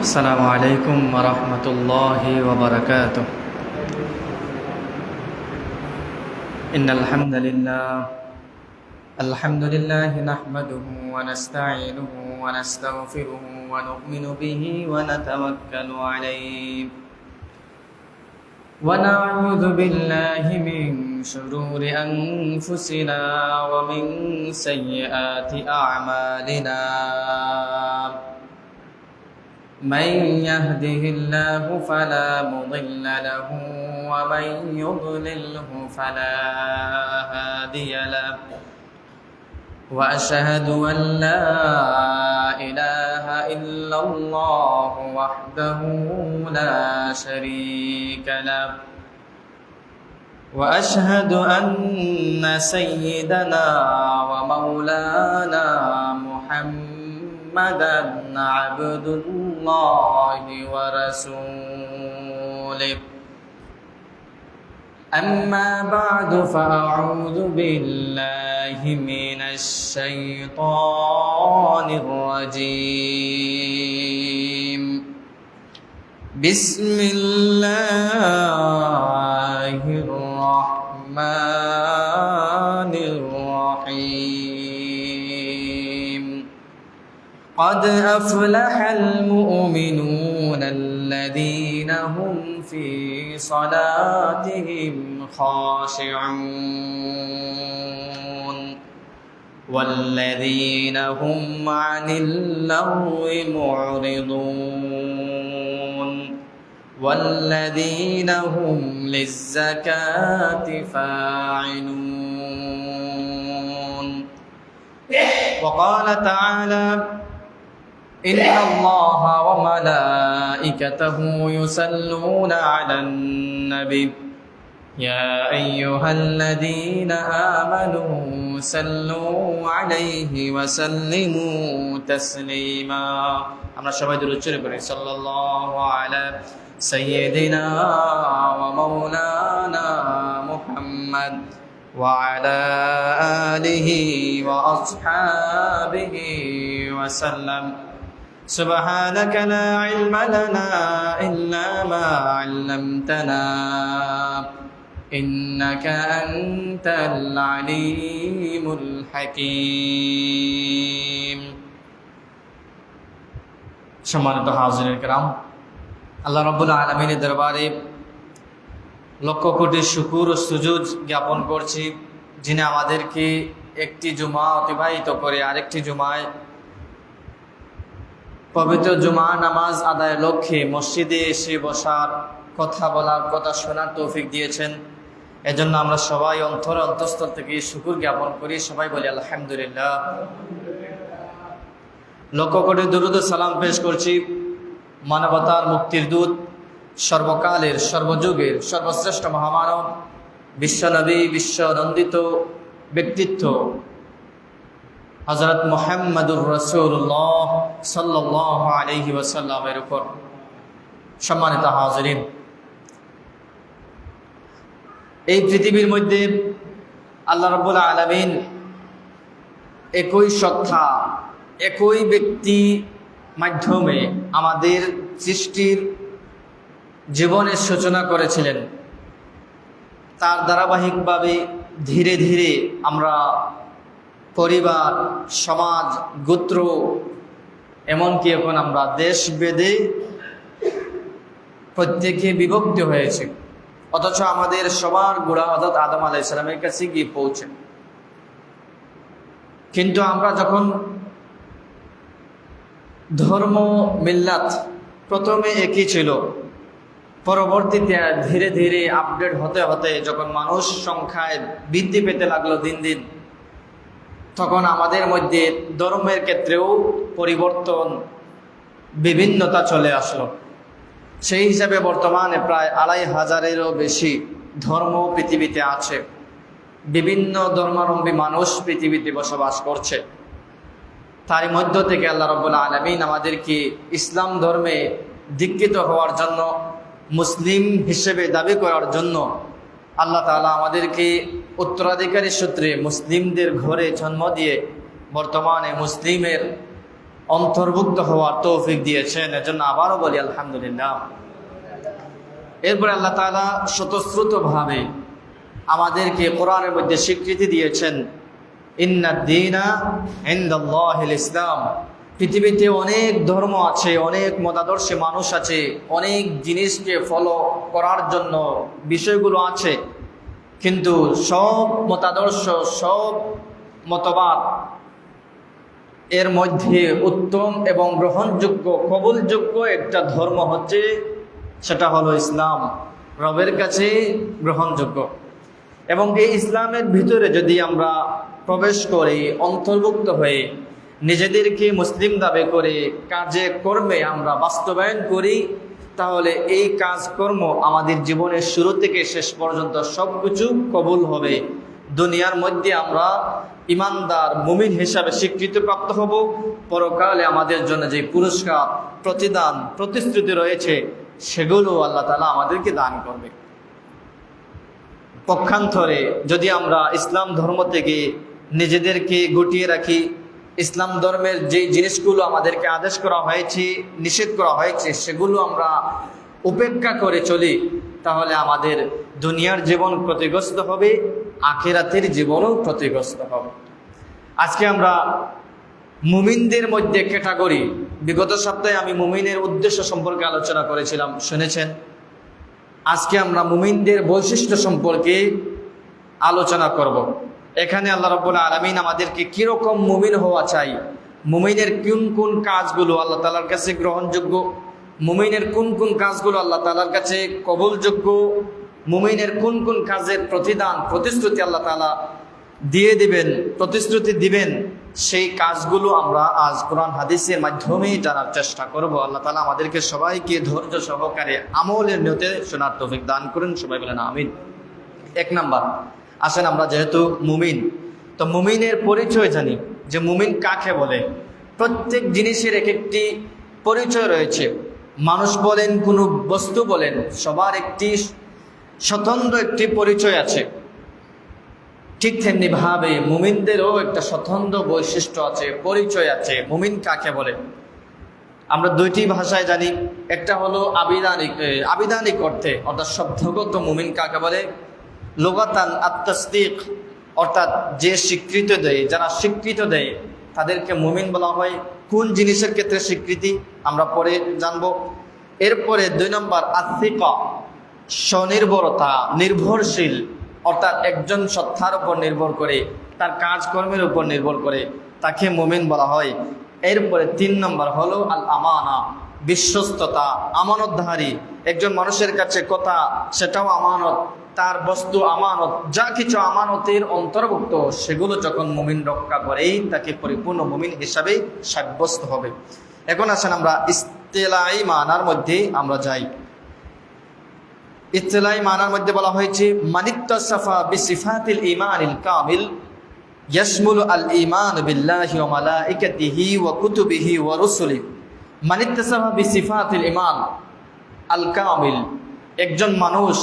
السلام عليكم ورحمة الله وبركاته. إن الحمد لله نحمده ونستعينه ونستغفره ونؤمن به ونتوكل عليه ونعوذ بالله من شرور أنفسنا ومن سيئات أعمالنا. من يهده الله فلا مضل له ومن يضلله فلا هادي له، وأشهد أن لا إله إلا الله وحده لا شريك له، وأشهد أن سيدنا ومولانا محمدا عبد الله ورسوله. أما بعد فأعوذ بالله من الشيطان الرجيم. بسم الله الرحمن الرحيم. قد أفلح المؤمنون الذين هم في صلاتهم خاشعون والذين هم عن اللغو معرضون والذين هم للزكاة فاعلون. وقال تعالى: إن الله وملائكته يصلون على النبي يا أيها الذين آمنوا صلوا عليه وسلموا تسليما. আমরা সবাই দরুদ শরীফ পড়ি সাল্লাল্লাহু আলা সাইয়্যিদিনা ওয়া মাওলানা মুহাম্মদ ওয়া আলা আলিহি ওয়া আসহাবিহি ওয়া সাল্লাম. سبحانك لا علم لنا إلا ما علمتنا إنك أنت العليم الحكيم. সম্মানিত হাজিরিন কিরাম, আল্লাহ রাব্বুল আলামিনের দরবারে লক্ষ কোটি শুকর ও সুজুদ জ্ঞাপন করছি, যিনি আমাদেরকে একটি জুমা অতিবাহিত করে আরেকটি জুমায় পবিত্র জুমা নামাজ আদায়ের লক্ষ্যে মসজিদে এসে বসার, কথা বলার, কথা শোনার তৌফিক দিয়েছেন। এজন্য আমরা সবাই অন্তঃস্থল থেকে শুকর জ্ঞাপন করি, সবাই বলি আলহামদুলিল্লাহ। লক্ষ কোটি দুরূদ ও সালাম পেশ করছি মানবতার মুক্তির দূত, সর্বকালের সর্বযুগের সর্বশ্রেষ্ঠ মহামানব, বিশ্বনবী, বিশ্বনন্দিত ব্যক্তিত্ব হযরত মুহাম্মদুর রাসূলুল্লাহ সাল্লাল্লাহু আলাইহি ওয়াসাল্লামের উপর। সম্মানিত হাজিরিন, এই পৃথিবীর মধ্যে আল্লাহ রাব্বুল আলামিন একই সত্তা, একই ব্যক্তি মাধ্যমে আমাদের সৃষ্টির জীবনের সূচনা করেছিলেন। তার ধারাবাহিকভাবে ধীরে ধীরে আমরা পরিবার, সমাজ, গোত্র, এমনকি এখন আমরা দেশ ভেদে প্রত্যেকে বিভক্ত হয়েছে, অথচ আমাদের সবার গোড়া হযরত আদম আলাইহিস সালামের কাছে গিয়ে পৌঁছে। কিন্তু আমরা যখন ধর্ম, মিল্লাত প্রথমে একই ছিল, পরবর্তীতে ধীরে ধীরে আপডেট হতে হতে যখন মানুষ সংখ্যায় বৃদ্ধি পেতে লাগলো দিন দিন, তখন আমাদের মধ্যে ধর্মের ক্ষেত্রেও পরিবর্তন, বিভিন্নতা চলে আসলো। সেই হিসাবে বর্তমানে প্রায় ২৫০০-এরও বেশি ধর্ম পৃথিবীতে আছে। বিভিন্ন ধর্মাবলম্বী মানুষ পৃথিবীতে বসবাস করছে। তার মধ্য থেকে আল্লাহ রাব্বুল আলামিন আমাদেরকে ইসলাম ধর্মে দীক্ষিত হওয়ার জন্য, মুসলিম হিসেবে দাবি করার জন্য আল্লাহ তাআলা আমাদেরকে উত্তরাধিকারী সূত্রে মুসলিমদের ঘরে জন্ম দিয়ে বর্তমানে মুসলিমের অন্তর্ভুক্ত হওয়ার তৌফিক দিয়েছেন, এজন্য আবারও বলি আলহামদুলিল্লাহ। এরপরে আল্লাহ তাআলা স্বতঃস্ফূর্তভাবে আমাদেরকে কোরআনের মধ্যে স্বীকৃতি দিয়েছেন, ইন্নাদ দীনা ইনদাল্লাহিল ইসলাম। পৃথিবীতে অনেক ধর্ম আছে, অনেক মতাদর্শী মানুষ আছে, অনেক জিনিসকে ফলো করার জন্য বিষয়গুলো আছে, কিন্তু সব মতাদর্শ, সব মতবাদ এর মধ্যে উত্তম এবং গ্রহণযোগ্য, কবুলযোগ্য একটা ধর্ম হচ্ছে, সেটা হলো ইসলাম, রবের কাছে গ্রহণযোগ্য। এবং এই ইসলামের ভিতরে যদি আমরা প্রবেশ করি, অন্তর্ভুক্ত হয়ে নিজেদেরকে মুসলিম দাবি করে কাজে কর্মে আমরা বাস্তবায়ন করি, তাহলে এই কাজকর্ম আমাদের জীবনের শুরু থেকে শেষ পর্যন্ত সব কিছু কবুল হবে। দুনিয়ার মধ্যে আমরা ইমানদার মুমিন হিসাবে স্বীকৃতিপ্রাপ্ত হব, পরকালে আমাদের জন্য যে পুরস্কার, প্রতিদান, প্রতিশ্রুতি রয়েছে সেগুলো আল্লাহ তাআলা আমাদেরকে দান করবে। পক্ষান্তরে যদি আমরা ইসলাম ধর্ম থেকে নিজেদেরকে গুটিয়ে রাখি, ইসলাম ধর্মের যে জিনিসগুলো আমাদেরকে আদেশ করা হয়েছে, নিষেধ করা হয়েছে, সেগুলো আমরা উপেক্ষা করে চলি, তাহলে আমাদের দুনিয়ার জীবন ক্ষতিগ্রস্ত হবে, আখিরাতের জীবনও ক্ষতিগ্রস্ত হবে। আজকে আমরা মুমিনদের মধ্যে ক্যাটাগরি, বিগত সপ্তাহে আমি মুমিনের উদ্দেশ্য সম্পর্কে আলোচনা করেছিলাম, শুনেছেন। আজকে আমরা মুমিনদের বৈশিষ্ট্য সম্পর্কে আলোচনা করব। এখানে আল্লাহ রাব্বুল আলামিন আমাদেরকে কিরকম মুমিন হওয়া চাই, মুমিনের কোন কোন কাজগুলো আল্লাহ তাআলার কাছে গ্রহণযোগ্য, মুমিনের কোন কোন কাজগুলো আল্লাহ তাআলার কাছে কবুলযোগ্য, মুমিনের কোন কোন কাজের প্রতিদান, প্রতিশ্রুতি আল্লাহ তাআলা দিয়ে দিবেন, প্রতিশ্রুতি দিবেন, সেই কাজগুলো আমরা আজ কোরআন হাদিসের মাধ্যমে জানার চেষ্টা করব। আল্লাহ তাআলা আমাদেরকে সবাইকে ধৈর্য সহকারে আমলের নিয়তে শোনার তৌফিক দান করুন, সবাই বলেন আমিন। এক নাম্বার, আসেন আমরা যেহেতু মুমিন, তো মুমিনের পরিচয় জানি, যে মুমিন কাকে বলে। প্রত্যেক জিনিসের এক একটি পরিচয় রয়েছে। মানুষ বলেন, কোনো বস্তু বলেন, সবার একটি স্বতন্ত্র একটি পরিচয় আছে। ঠিক তেমনি ভাবে মুমিনদেরও একটা স্বতন্ত্র বৈশিষ্ট্য আছে, পরিচয় আছে। মুমিন কাকে বলে আমরা দুইটি ভাষায় জানি। একটা হলো আবিধানিক অর্থে, অর্থাৎ শব্দগত মুমিন কাকে বলে। লুগাতান আত-তাসদীক, অর্থাৎ যে স্বীকৃতি দেয়, যারা স্বীকৃতি দেয় তাদেরকে মুমিন বলা হয়। কোন জিনিসের ক্ষেত্রে স্বীকৃতি আমরা পরে জানবো। এরপরে 2 নম্বর আত-তিকা, স্বনির্ভরতা, নির্ভরশীল, অর্থাৎ একজন সত্তার উপর নির্ভর করে, তার কাজকর্মের উপর নির্ভর করে, তাকে মুমিন বলা হয়। এরপরে 3 নম্বর হলো আল আমানা, বিশ্বস্ততা, আমানতধারী। একজন মানুষের কাছে কথা, সেটাও আমানত, তার বস্তু আমানত, যা কিছু আমানতের অন্তর্ভুক্ত, সেগুলো যখন মুমিন রক্ষা করেই তাকে পরিপূর্ণ মুমিন হিসাবে সাব্যস্ত হবে। এখন আসেন আমরা ইস্তেলাই মানার মধ্যে আমরা যাই। ইস্তেলাই মানার মধ্যে বলা হয়েছে, মানিত্তাসাফা বিসিফাতিল ঈমানিল কামিল ইয়াশমুলু আল ঈমান বিল্লাহি ওয়া মালাইকাতিহি ওয়া কুতুবিহি ওয়া রুসুলিহি। মানিত্তাসাফা বিসিফাতিল ঈমান আল কামিল, একজন মানুষ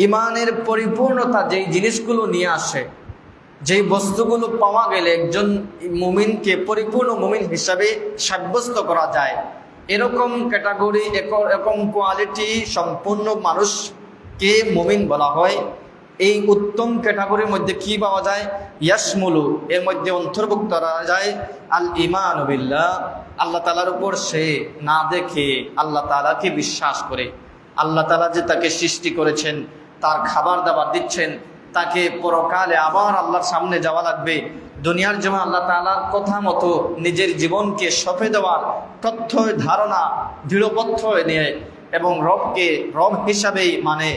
ঈমানের পরিপূর্ণতা যেই জিনিসগুলো নিয়ে আসে, যেই বস্তুগুলো পাওয়া গেলে একজন মুমিনকে পরিপূর্ণ মুমিন হিসাবে সাব্যস্ত করা যায়, এরকম ক্যাটাগরি, এরকম কোয়ালিটি সম্পূর্ণ মানুষকে মুমিন বলা হয়। এই উত্তম ক্যাটাগরির মধ্যে কি পাওয়া যায়? ইয়াশমুলু, এর মধ্যে অন্তর্ভুক্ত করা যায় আল ঈমানু বিল্লাহ, আল্লাহ তাআলার উপর সে না দেখে আল্লাহ তাআলাকে বিশ্বাস করে। আল্লাহ তাআলা যে তাকে সৃষ্টি করেছেন, তার খাবার দাবার দিচ্ছেন, তাকে পরকালে আবার আল্লাহর সামনে যাওয়া লাগবে, দুনিয়ার যেমন আল্লাহ তাআলার কথা মতো নিজের জীবনকে সঁপে দেওয়ার তথ্য ধারণা দৃঢ়পথ্য নিয়ে এবং রবকে রব হিসাবেই মানে,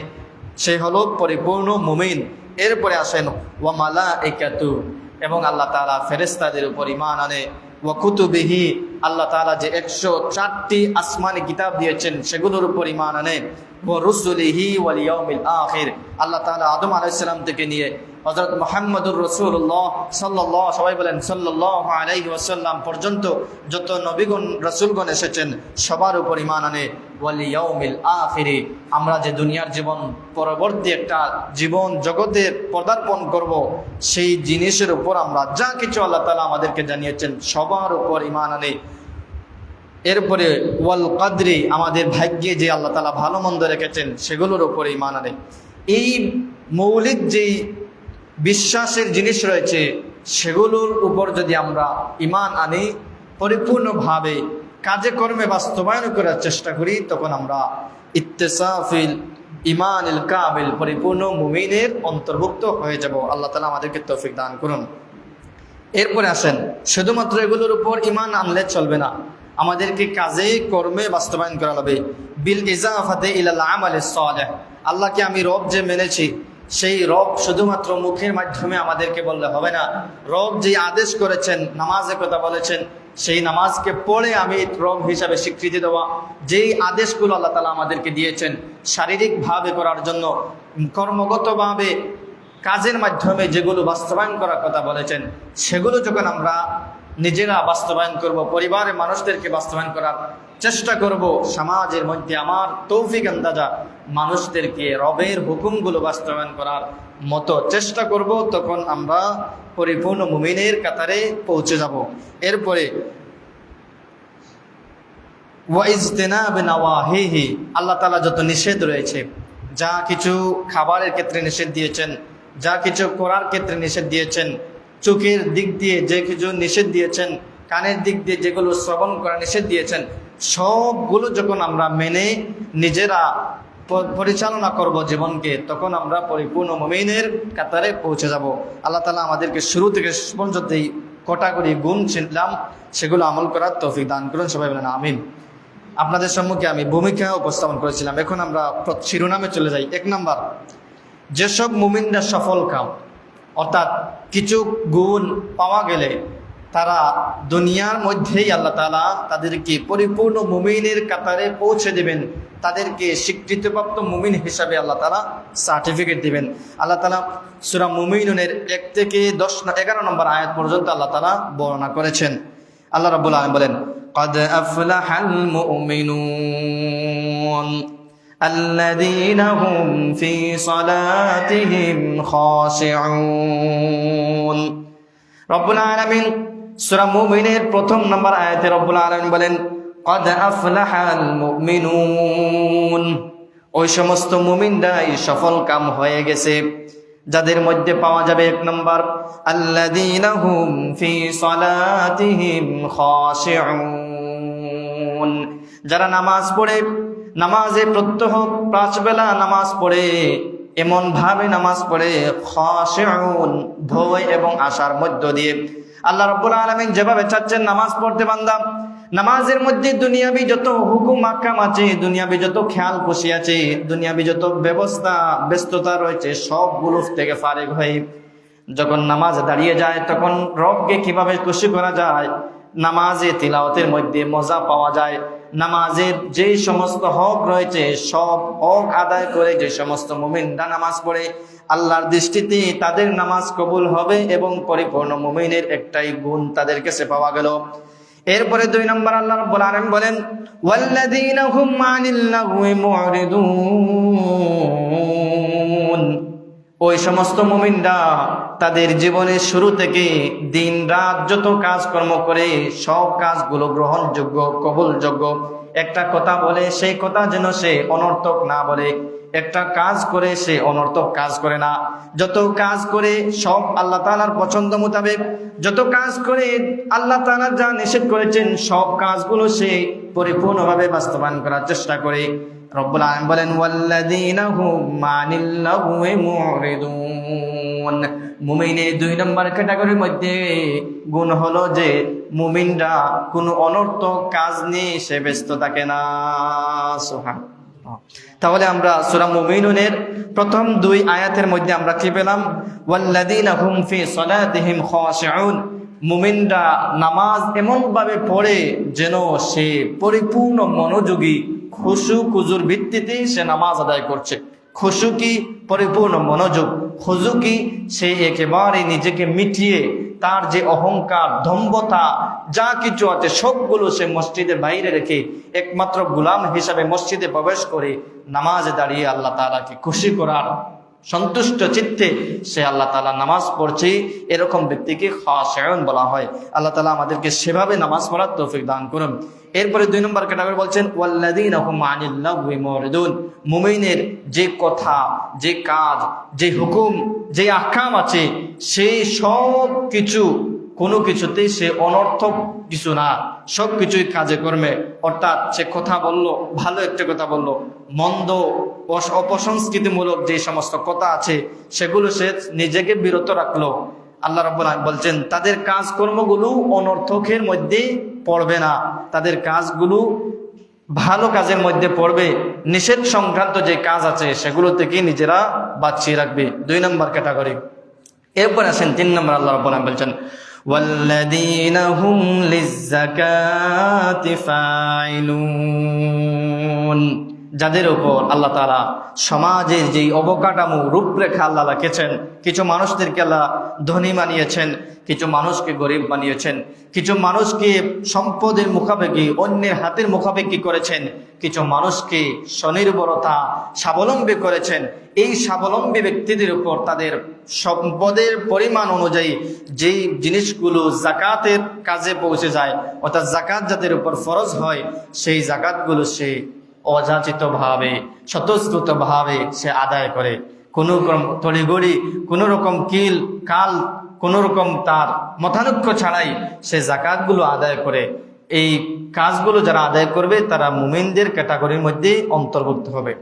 সে হলো পরিপূর্ণ মুমিন। এরপরে আসেন ওয়া মালাইকাতু, এবং আল্লাহ তাআলা ফেরেশতাদের উপর ঈমান আনে। ওয়া কুতুবিহি, আল্লাহ তাআলা যে 104টি আসমানি কিতাব দিয়েছেন সেগুলোর উপর ঈমান আনে। ওয়া রুসুলিহি ওয়াল ইয়াউমিল আখির, আল্লাহ তাআলা আদম আলাইহিস সালাম থেকে নিয়ে হযরত মুহাম্মদুর রাসূলুল্লাহ সাল্লাল্লাহু, সবাই বলেন সাল্লাল্লাহু আলাইহি ওয়াসাল্লাম পর্যন্ত যত নবীগণ রাসূলগণ এসেছেন সবার উপর ঈমান আনে। ওয়াল ইয়াউমিল আখির, আমরা যে দুনিয়ার জীবন পরবর্তী একটা জীবন জগতে পদার্পণ করব, সেই জিনিসের উপর আমরা যা কিছু আল্লাহ তাআলা আমাদেরকে জানিয়েছেন সবার উপর ঈমান আনে। এরপরে ওয়াল কদরি, আমাদের ভাগ্যে যে আল্লাহ তাআলা ভালো মন্দ রেখেছেন সেগুলোর উপরে ঈমান আনে। এই মৌলিক যেই বিশ্বাসের জিনিস রয়েছে সেগুলোর উপর যদি আমরা ঈমান আনি, পরিপূর্ণভাবে কাজে কর্মে বাস্তবায়ন করার চেষ্টা করি, তখন আমরা ইত্তেসাফিল ঈমানিল কামিল, পরিপূর্ণ মুমিনের অন্তর্ভুক্ত হয়ে যাব। আল্লাহ তাআলা আমাদেরকে তৌফিক দান করুন। এরপরে আসেন, শুধুমাত্র এগুলোর উপর ঈমান আনলে চলবে না, আমাদেরকে কাজে কর্মে বাস্তবায়ন করা হবে। বিল ইজাফাতে ইলাল আমালিস সালিহ, আল্লাহকে আমি রব যে মেনেছি, সেই রব শুধুমাত্র মুখের মাধ্যমে আমাদেরকে বললে হবে না। রব যে আদেশ করেছেন, নামাজের কথা বলেছেন, সেই নামাজকে পড়ে আমি রব হিসাবে স্বীকৃতি দেওয়া। যেই আদেশগুলো আল্লাহ তাআলা আমাদেরকে দিয়েছেন শারীরিকভাবে করার জন্য, কর্মগতভাবে কাজের মাধ্যমে যেগুলো বাস্তবায়ন করার কথা বলেছেন, সেগুলো যখন আমরা নিজেরা বাস্তবায়ন করব, পরিবারের মানুষদেরকে বাস্তবায়ন করার চেষ্টা করব, সমাজের মধ্যে আমার তৌফিক আন্দাজা মানুষদেরকে রবের হুকুমগুলো বাস্তবায়ন করার মতো চেষ্টা করব, তখন আমরা পরিপূর্ণ মুমিনের কাতারে পৌঁছে যাব। এরপরে ওয়াইজতিনাব নাওয়াহিহি, আল্লাহ তাআলা যত নিষেধ রয়েছে, যা কিছু খাবারের ক্ষেত্রে নিষেধ দিয়েছেন, যা কিছু করার ক্ষেত্রে নিষেধ দিয়েছেন, চোখের দিক দিয়ে যে কিছু নিষেধ দিয়েছেন, কানের দিক দিয়ে যেগুলো শ্রবণ করা নিষেধ দিয়েছেন, সবগুলো যখন আমরা মেনে নিজেরা পরিচালনা করব জীবনকে, তখন আমরা পরিপূর্ণ মুমিনের কাতারে পৌঁছে যাব। আল্লাহ তাআলা আমাদেরকে শুরু থেকে শেষ পর্যন্ত এই কটাকটি গুণ ছিলাম, সেগুলো আমল করার তৌফিক দান করুন। সবাই বলেন আমিন। আপনাদের সম্মুখে আমি ভূমিকা উপস্থাপন করেছিলাম, এখন আমরা শিরোনামে চলে যাই। 1 নাম্বার, যেসব মুমিনরা সফল কাম, অর্থাৎ কিছু গুণ পাওয়া গেলে তারা দুনিয়ার মধ্যেই আল্লাহ তাআলা তাদেরকে পরিপূর্ণ মুমিনের কাতারে পৌঁছে দেবেন, তাদেরকে স্বীকৃতিপ্রাপ্ত মুমিন হিসাবে আল্লাহ তাআলা সার্টিফিকেট দিবেন। আল্লাহ তাআলা সূরা মুমিনুনের 1 থেকে 11 নম্বর আয়াত পর্যন্ত আল্লাহ তাআলা বর্ণনা করেছেন। আল্লাহ রাব্বুল আলামিন বলেন, قد أفلح المؤمنون الذين هم في صلاتهم خاشعون। রব্বুল আলামিন সূরা মুমিনের 1 নম্বর আয়াতে রব্বুল আলামিন বলেন, قد أفلح المؤمنون, ওই সমস্ত মুমিনরাই সফল কাম হয়ে গেছে, যাদের মধ্যে পাওয়া যাবে 1 নম্বর, আল্লাযীনা হুম ফি সালাতিহিম খাশিউন, যারা নামাজ পড়ে, নামাজে প্রত্যহ 5 বেলা নামাজ পড়ে, এমন ভাবে নামাজ পড়ে, খাশিউন, ভয় এবং আশার মধ্য দিয়ে। আল্লাহ রাব্বুল আলামিন যেভাবে চাচ্ছেন নামাজ পড়তে বান্দা, নামাজের মধ্যে দুনিয়াবি যত হুকুম আহকাম আছে, দুনিয়াবি যত খেয়াল খুশি আছে, দুনিয়াবি যত ব্যস্ততা রয়েছে, সবগুলো থেকে ফারেগ হয়ে যখন নামাজ দাঁড়িয়ে যায়, তখন রবকে কিভাবে খুশি করা যায়, নামাজে তিলাওয়াতের মধ্যে মজা পাওয়া যায়। নামাজের যে সমস্ত হক রয়েছে, সব হক আদায় করে যে সমস্ত মুমিনরা নামাজ পড়ে, আল্লাহর দৃষ্টিতে তাদের নামাজ কবুল হবে এবং পরিপূর্ণ মুমিনের একটাই গুণ তাদের কাছে পাওয়া গেল। এরপরে 2 নম্বর আল্লাহ রাব্বুল আলামিন বলেন, ওয়াল্লাযীনা হুম আনিল লাগওয়ি মুরিদুন, ওই সমস্ত মুমিনরা তাদের জীবনের শুরু থেকে দিন রাত যত কাজকর্ম করে, সব কাজগুলো গ্রহণযোগ্য, কবুলযোগ্য। একটা কথা বলে সেই কথা যেন সে অনর্থক না বলে, একটা কাজ করে সে অনর্থক কাজ করে না। যত কাজ করে সব আল্লাহ তাআলার পছন্দ মোতাবেক, যত কাজ করে আল্লাহ তাআলা যা নিষেধ করেছেন সব কাজগুলো সে পরিপূর্ণভাবে বাস্তবায়ন করার চেষ্টা করে। রব্বুল আলামিন বলেন, ওয়াল্লাযীনা হুম আনিল লাগওয়ি মুরিদুন, মুমিনের 2 নম্বর ক্যাটাগরির মধ্যে গুণ হলো যে মুমিনরা কোনো অনর্থক কাজ নিয়ে সে ব্যস্ত থাকে না। সুবহানাল্লাহ। তাহলে আমরা সূরা মুমিনুনের প্রথম 2 আয়াতের মধ্যে আমরা কি পেলাম? ওয়াল্লাযীনা হুম ফি সালাতিহিম খাশিউন, মুমিনরা নামাজ এমন ভাবে পড়ে যেন সে পরিপূর্ণ মনোযোগী, খুশু খুজুর ভিত্তিতে সে নামাজ আদায় করছে। খুশু কি? পরিপূর্ণ মনোযোগ। খুজু কি? সে একেবারে নিজেকে মিটিয়ে তার যে অহংকার, দম্ভতা যা কিছু আছে সবগুলো সে মসজিদের বাইরে রেখে একমাত্র গোলাম হিসাবে মসজিদে প্রবেশ করে নামাজে দাঁড়িয়ে আল্লাহ তাআলাকে খুশি করার সন্তুষ্ট চিত্তে সে আল্লাহ তাআলা নামাজ পড়ছে, এরকম ব্যক্তিকে খাশিউন বলা হয়। আল্লাহ তাআলা আমাদেরকে সেভাবে নামাজ পড়ার তৌফিক দান করুন। এরপরে 2 নম্বর ক্যাটাগরি বলছেন ওয়াল্লাযীনা হুম আনিল লাগওয়ি মুরিদুন, মুমিনের যে কথা, যে কাজ, যে হুকুম, যে আহকাম আছে সেই সব কিছু কোনো কিছুতেই সে অনর্থক কিছু না, সব কিছুই কাজে কর্মে, অর্থাৎ সে কথা বলল, ভালো একটা কথা বলল, মন্দ অপসংস্কৃতিমূলক যে সমস্ত কথা আছে সেগুলো সে নিজেকে বিরত রাখলো। আল্লাহ রাব্বুল আলামিন বলছেন তাদের কাজকর্মগুলো অনর্থকের মধ্যে পড়বে না, তাদের কাজগুলো ভালো কাজের মধ্যে পড়বে, নিষেধ সংক্রান্ত যে কাজ আছে সেগুলো থেকে নিজেরা বাঁচিয়ে রাখবে। 2 নম্বর ক্যাটাগরি। এরপর আসেন 3 নম্বর, আল্লাহ রাব্বুল আলামিন বলছেন ওয়াল্লাযীনা হুম লিয-যাকাতি ফাইলুন, যাদের উপর আল্লাহ তাআলা সমাজের যেই অবকাঠামো রূপরেখা আল্লাহ রেখেছেন, কিছু মানুষদেরকে আল্লাহ ধনী বানিয়েছেন, কিছু মানুষকে গরিব বানিয়েছেন, কিছু মানুষকে সম্পদের মুখাপেক্ষি অন্যের হাতের মুখাপেক্ষি করেছেন, কিছু মানুষকে স্বনির্ভরতা স্বাবলম্বী করেছেন। এই স্বাবলম্বী ব্যক্তিদের উপর তাদের সম্পদের পরিমাণ অনুযায়ী যেই জিনিসগুলো জাকাতের কাজে পৌঁছে যায়, অর্থাৎ জাকাত যাদের উপর ফরজ হয়, সেই জাকাতগুলো সে অযাচিত ভাবে স্বতঃস্ফূর্ত ভাবে সে আদায় করে, কোনো রকম তড়িগড়ি, কোনো রকম কিল কাল, কোনো রকম তার মতানক্য ছাড়াই সে জাকাতগুলো আদায় করে। এই কাজগুলো যারা আদায় করবে তারা মুমিনদের ক্যাটাগরির মধ্যে অন্তর্ভুক্ত হবে।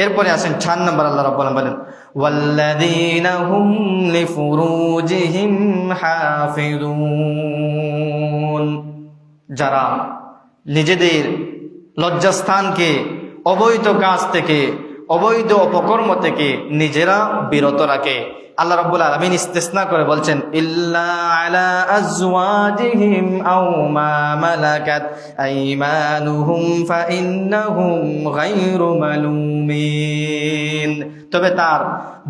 এরপরে আসেন 4 নম্বর, আল্লাহ রাব্বুল আলামিন বলেন ওয়াল্লাযীনা হুম লিফুরুজিহিম হাফিজুন, যারা নিজেদের লজ্জাস্থানকে অবৈধ কাজ থেকে, অবৈধ অপকর্ম থেকে নিজেরা বিরত রাখে। আল্লাহ রাব্বুল আলামিন ইস্তিসনা করে বলছেন ইল্লা আলা আজওয়াজিহিম আও মা মালাকাত আইমানুহুম ফাইন্নাহুম গায়রু মালুমিন, তবে তার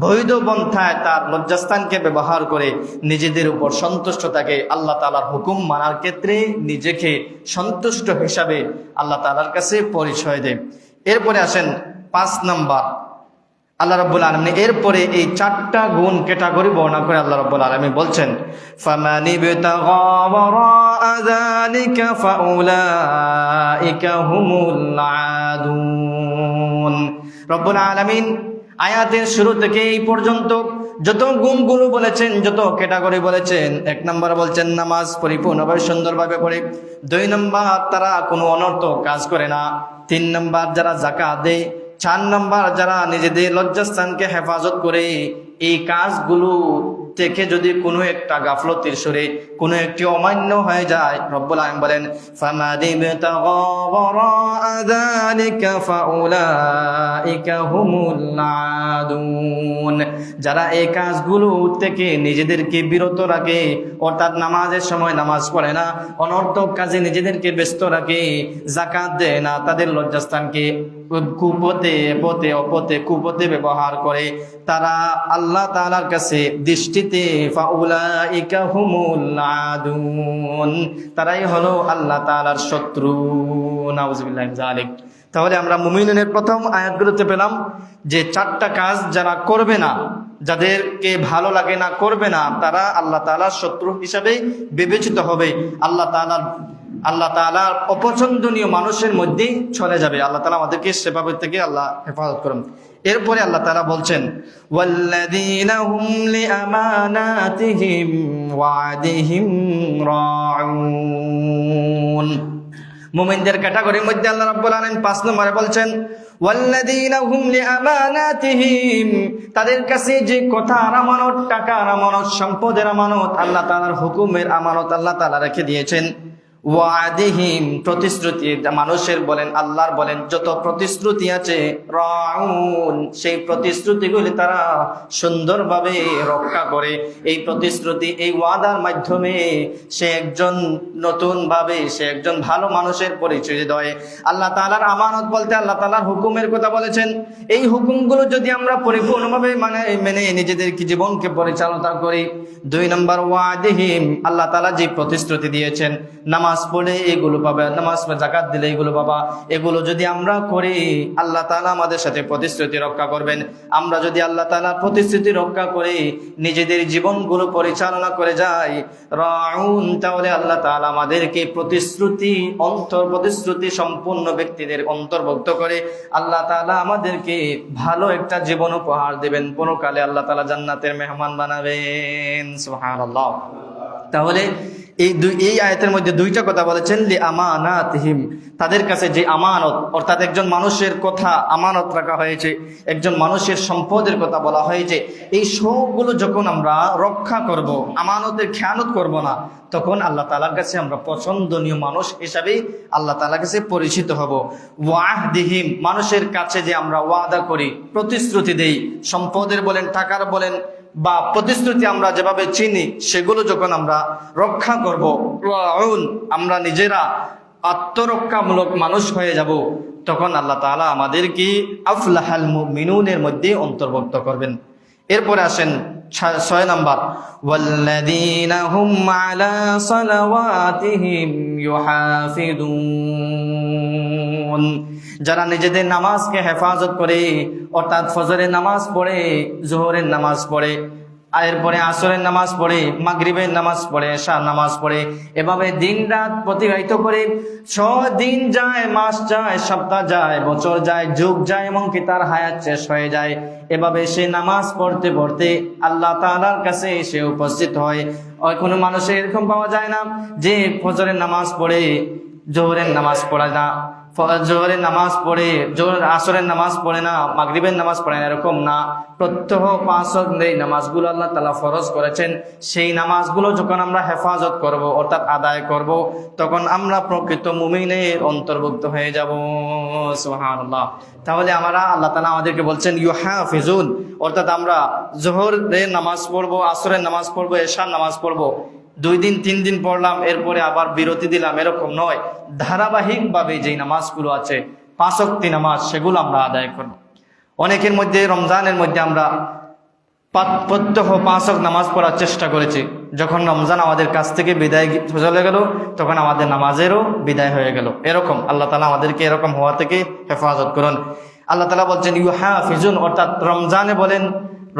বৈধ পন্থায় তার লজ্জাস্থানকে ব্যবহার করে নিজেদের উপর সন্তুষ্ট থাকে, আল্লাহ তাআলার হুকুম মানার ক্ষেত্রে নিজেকে সন্তুষ্ট হিসাবে আল্লাহ তাআলার কাছে পরিচয় দেয়। এরপরে আসেন 5 নম্বর, আল্লাহ রাব্বুল আলামিন এরপরে এই 4টা গুণ ক্যাটাগরি বর্ণনা করে আল্লাহ রাব্বুল আলামিন বলছেন ফামানিবতাগা ওয়ারাআ যালিকা ফাউলাইকা হুমুল আদুন। রব্বুল আলামিন আয়াতের শুরু থেকে এই পর্যন্ত যত গুণগুলো বলেছেন, যত ক্যাটাগরি বলেছেন, 1 নম্বর বলছেন নামাজ পরিপূর্ণভাবে সুন্দরভাবে পড়ে, 2 নম্বর তারা কোনো অনর্থক কাজ করে না, 3 নম্বর যারা যাকাত দেয়, 4 নম্বর যারা নিজেদের লজ্জাস্থানকে হেফাজত করে। এই কাজগুলো থেকে যদি কোনো একটা গাফলতির সুরে কোনো একটি অমান্য হয়ে যায়, রব্বুল আলামিন বলেন ফামানিবতাগা ওয়ারাআ যালিকা ফাউলাইকা হুমুল আদুন, যারা এই কাজগুলো থেকে নিজেদেরকে বিরত রাখে, অর্থাৎ নামাজের সময় নামাজ পড়ে না, অনর্থক কাজে নিজেদেরকে ব্যস্ত রাখে, যাকাত দেয় না, তাদের লজ্জাস্থানকে কুপথে ব্যবহার করে, তারা আল্লাহ তাআলার কাছে দৃষ্টিতে ফাউলাইকা হুমুল আদুন, তারাই হলো আল্লাহ তাআলার শত্রু। নাউযুবিল্লাহি মিন যালিক। তাহলে আমরা মুমিনের প্রথম আয়াতগুলোতে পেলাম যে 4টা কাজ যারা করবে না, যাদেরকে ভালো লাগে না, করবে না, তারা আল্লাহ তাআলার শত্রু হিসাবে বিবেচিত হবে, আল্লাহ তাআলার অপছন্দনীয় মানুষের মধ্যে চলে যাবে। আল্লাহ তাআলা আমাদেরকে সেভাবে থেকে আল্লাহ হেফাজত করুন। এরপরে আল্লাহ তাআলা বলছেন ওয়াল্লাযীনা হুম লিআমানাতিহিম ওয়া'দিহিম রাউন, মুমিনদের ক্যাটাগরির মধ্যে আল্লাহ রাব্বুল আলামিন 5 নম্বরে বলছেন ওয়াল্লাযীনা হুম লিআমানাতিহিম, তাদের কাছে যে কথার আমানত, টাকার আমানত, সম্পদের আমানত, আল্লাহ তাআলার হুকুমের আমানত আল্লাহ তাআলা রেখে দিয়েছেন। ওয়াদিহিম, প্রতিশ্রুতি, মানুষের বলেন আল্লাহর বলেন যত প্রতিশ্রুতি আছে, রাউন, সেই প্রতিশ্রুতিগুলি তারা সুন্দরভাবে রক্ষা করে। এই প্রতিশ্রুতি, এই ওয়াদার মাধ্যমে সে একজন সে একজন ভালো মানুষের পরিচয় দেয়। আল্লাহ তাআলার আমানত বলতে আল্লাহ তাআলার হুকুমের কথা বলেছেন। এই হুকুমগুলো যদি আমরা পরিপূর্ণভাবে মেনে নিজেদের জীবনকে পরিচালনা করি। 2 নম্বর ওয়াদিহিম, আল্লাহ তাআলা যে প্রতিশ্রুতি দিয়েছেন, নামাজ নামাজ পড়ে এগুলো পাবে, নামাজ যাকাত দিলে এগুলো পাবা। এগুলো যদি আমরা করি আল্লাহ তাআলা আমাদের সাথে প্রতিশ্রুতি রক্ষা করবেন। আমরা যদি আল্লাহ তাআলার প্রতিশ্রুতি রক্ষা করে নিজেদের জীবনগুলো পরিচালনা করে যাই রাউন, তাহলে আল্লাহ তাআলা আমাদেরকে প্রতিশ্রুতি সম্পূর্ণ ব্যক্তিদের অন্তর্ভুক্ত করে আল্লাহ তাআলা আমাদেরকে ভালো একটা জীবন উপহার দেবেন। পরকালে আল্লাহ তাআলা জান্নাতের মেহমান বানাবেন। সুবহানাল্লাহ। তাহলে এই আয়াতের মধ্যে দুইটা কথা বলেছেন, লি আমানাতিহিম, তাদের কাছে যে আমানত, অর্থাৎ একজন মানুষের কথা আমানত রাখা হয়েছে, একজন মানুষের সম্পদের কথা বলা হয়েছে। এই সবগুলো যখন আমরা রক্ষা করব, আমানতের খেয়ানত করব না, তখন আল্লাহ তাআলার কাছে আমরা পছন্দনীয় মানুষ হিসাবে আল্লাহ তাআলার কাছে পরিচিত হব। ওয়াহদিহিম, মানুষের কাছে যে আমরা ওয়াদা করি, প্রতিশ্রুতি দেই, সম্পদের বলেন, টাকার বলেন, বা প্রতিশ্রুতি আমরা যেভাবে চিনি, সেগুলো যখন আমরা রক্ষা করব, আমরা নিজেরা আত্মরক্ষামূলক মানুষ হয়ে যাব, তখন আল্লাহ তাআলা আমাদেরকে আফলাহাল মুমিনুনের মধ্যে অন্তর্ভুক্ত করবেন। এরপরে আসেন 6 নাম্বার, ওয়াল্লাযীনা হুম আলা সালাওয়াতিহিম ইউহাফিজুন, যারা নিজেদের নামাজকে হেফাজত করে, অর্থাৎ ফজরের নামাজ পড়ে, জোহরের নামাজ পড়ে, এরপরে আসরের নামাজ পড়ে, মাগরিবের নামাজ পড়ে, এশার নামাজ পড়ে, এভাবে দিন রাত অতিবাহিত করে, দিন যায়, মাস যায়, সপ্তাহ যায়, বছর যায়, যুগ যায়, এমনকি তার হায়াত শেষ হয়ে যায়। এভাবে সে নামাজ পড়তে পড়তে আল্লাহ তাআলার কাছে সে উপস্থিত হয়। কোনো মানুষের এরকম পাওয়া যায় না যে ফজরের নামাজ পড়ে জোহরের নামাজ পড়ে না, জোহরের নামাজ পড়ে আসরের নামাজ পড়ে না, মাগরিবের নামাজ পড়ে না, এরকম না। প্রত্যহ 5 ওয়াক্ত এই নামাজগুলো আল্লাহ তাআলা ফরজ করেছেন, সেই নামাজগুলো যখন আমরা হেফাজত করব, অর্থাৎ আদায় করব, তখন আমরা প্রকৃত মুমিনের অন্তর্ভুক্ত হয়ে যাব। সুবহানাল্লাহ। তাহলে আমরা আল্লাহ তাআলা আমাদেরকে বলছেন ইউহাফিজুন, অর্থাৎ আমরা জোহরের নামাজ পড়বো, আসরের নামাজ পড়বো, এশার নামাজ পড়বো, 2 দিন 3 দিন পড়লাম, এরপরে আবার বিরতি দিলাম, এরকম নয়। ধারাবাহিকভাবে যেই নামাজগুলো আছে 5 ওয়াক্ত নামাজ, সেগুলো আমরা আদায় করব। অনেকের মধ্যে রমজানের মধ্যে আমরা প্রত্যহ 5 ওয়াক্ত নামাজ পড়ার চেষ্টা করেছি, যখন রমজান আমাদের কাছ থেকে বিদায় চলে গেল, তখন আমাদের নামাজেরও বিদায় হয়ে গেল। এরকম আল্লাহ তাআলা আমাদেরকে এরকম হওয়া থেকে হেফাজত করুন। আল্লাহ তাআলা বলছেন ইউহাফিজুন, অর্থাৎ রমজানে বলেন,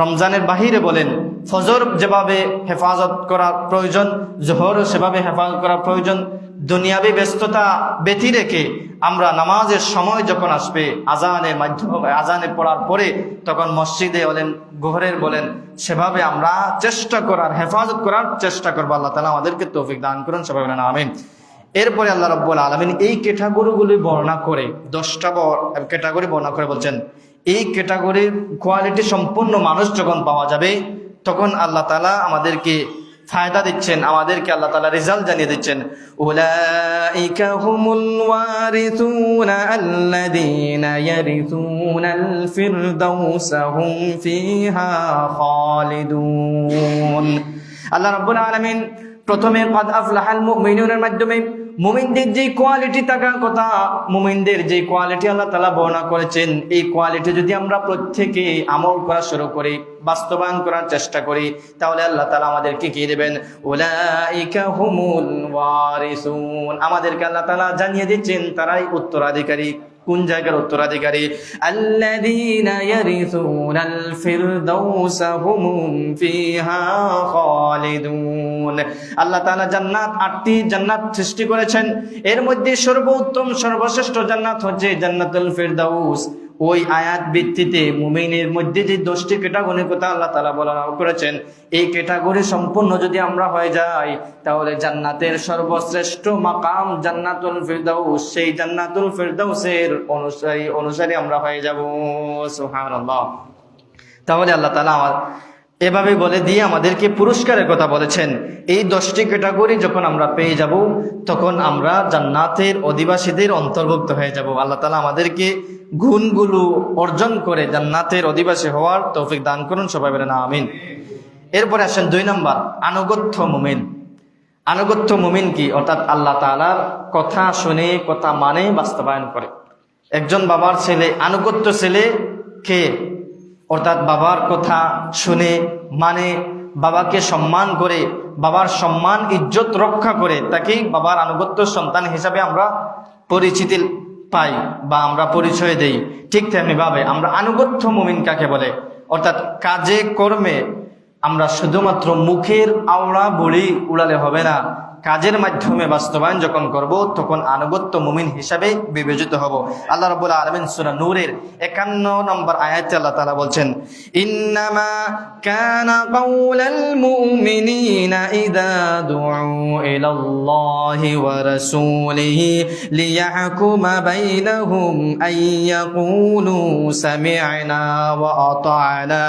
রমজানের বাহিরে বলেন, ফজর যেভাবে হেফাজত করার প্রয়োজন, জোহরও সেভাবে হেফাজত করার প্রয়োজন। দুনিয়াবী ব্যস্ততা ব্যতি রেখে আমরা নামাজের সময় যখন আসবে, আজানের মাধ্যমে, আজানে পড়ার পরে, তখন মসজিদে বলেন, ঘরের বলেন, সেভাবে আমরা চেষ্টা করার, হেফাজত করার চেষ্টা করবো। আল্লাহ তাআলা আমাদেরকে তৌফিক দান করুন, সবাই বলেন আমিন। এরপরে আল্লাহ রাব্বুল আলামিন এই ক্যাটাগরিগুলি বর্ণনা করে, 10টা ক্যাটাগরি বর্ণনা করে বলছেন, এই ক্যাটাগরির কোয়ালিটি সম্পূর্ণ মানুষ যখন পাওয়া যাবে, তখন আল্লাহ তাআলা আমাদেরকে ফায়দা দিচ্ছেন, আমাদেরকে আল্লাহ তাআলা রেজাল্ট জানিয়ে দিচ্ছেন। উলাইকা হুমুল ওয়ারিসুনা আল্লাযীনা ইয়ারিসুনাল ফিরদাউসা হুম ফিহা খালিদুন। আল্লাহ রাব্বুল আলামিন প্রথমে কাদ আফলাহাল মুমিনুনের মাধ্যমে মুমিনদের যে কোয়ালিটি থাকার কথা, মুমিনদের যে কোয়ালিটি আল্লাহ তাআলা বর্ণনা করেছেন, এই কোয়ালিটি যদি আমরা প্রত্যেকে আমল করা শুরু করি, বাস্তবায়ন করার চেষ্টা করি, তাহলে আল্লাহ তাআলা আমাদেরকে কি দেবেন? উলাইকা হুমুল ওয়ারিসুন, আমাদেরকে আল্লাহ তাআলা জানিয়ে দিচ্ছেন তারাই উত্তরাধিকারী। কোন জায়গার উত্তরাধিকারী? আল্লাযীনা ইয়ারিসুনাল ফিরদাউসা হুম ফিহা খালিদুন। আল্লাহ তাআলা জান্নাত, 8টি জান্নাত সৃষ্টি করেছেন। এর মধ্যে সর্বোত্তম, সর্বশ্রেষ্ঠ জান্নাত হচ্ছে জান্নাতুল ফিরদাউস। ওই আয়াত ভিত্তিতে মুমিনের মধ্যে যে 10টি ক্যাটাগরির কথা আল্লাহ তাআলা বর্ণনা করেছেন, এই ক্যাটাগরি সম্পূর্ণ যদি আমরা হয়ে যাই, তাহলে জান্নাতের সর্বশ্রেষ্ঠ মাকাম জান্নাতুল ফিরদাউস, সেই জান্নাতুল ফিরদাউসের অনুসারী আমরা হয়ে যাব। সুবহানাল্লাহ। তাহলে আল্লাহ তাআলা এভাবে বলে দিয়ে আমাদেরকে পুরস্কারের কথা বলেছেন। এই 10টি ক্যাটাগরি যখন আমরা পেয়ে যাব, তখন আমরা জান্নাতের অধিবাসীদের অন্তর্ভুক্ত হয়ে যাব। আল্লাহ তাআলা আমাদেরকে গুণগুলো অর্জন করে জান্নাতের অধিবাসী হওয়ার তৌফিক দান করুন, সবাই বলেন আমিন। এরপরে আসেন 2 নম্বর, আনুগত্য মুমিন। আনুগত্য মুমিন কি? অর্থাৎ আল্লাহ তাআলার কথা শুনে, কথা মানে, বাস্তবায়ন করে। একজন বাবার ছেলে, আনুগত্য ছেলে কে? অর্থাৎ বাবার কথা শুনে, মানে, বাবাকে সম্মান করে, বাবার সম্মান ইজ্জত রক্ষা করে তাকে বাবার আনুগত্য সন্তান হিসাবে আমরা পরিচিতি পাই বা আমরা পরিচয় দেই। ঠিক তেমনিভাবে আমরা আনুগত্য মুমিন কাকে বলে, অর্থাৎ কাজে কর্মে আমরা শুধুমাত্র মুখের আওড়া বলি উড়ালে হবে না, কাজের মাধ্যমে বাস্তবায়ন যখন করব তখন আনুগত্য মুমিন হিসাবে বিবেচিত হব। আল্লাহ রাব্বুল আলামিন সূরা নূরের 51 নম্বর আয়াতে আল্লাহ তাআলা বলছেন, ইন্নামা কানা কাউলাল মুমিনিনা ইযা দুউ ইলাল্লাহি ওয়া রাসূলিহি লিয়াহকুমা বাইনাহুম আইয়াকুলু সামি'না ওয়া আতা'না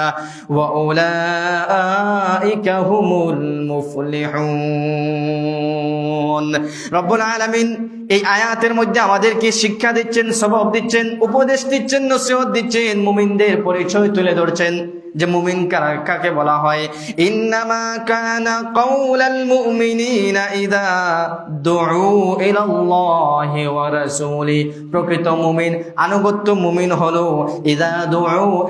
ওয়া উলাইকা হুমুল মুফলিহুন। রব্বুল আলামিন এই আয়াতের মধ্যে আমাদেরকে শিক্ষা দিচ্ছেন, সবক দিচ্ছেন, উপদেশ দিচ্ছেন, নসিহত দিচ্ছেন, মুমিনদের পরিচয় তুলে ধরছেন যে মুমিন কাকে বলা হয়। ইন্নামা কানা কাউলাল মুমিনিনা ইযা দুউ ইলাল্লাহি ওয়া রাসূলি, প্রকৃত মুমিন আনুগত্য মুমিন হলো ইযা দুউ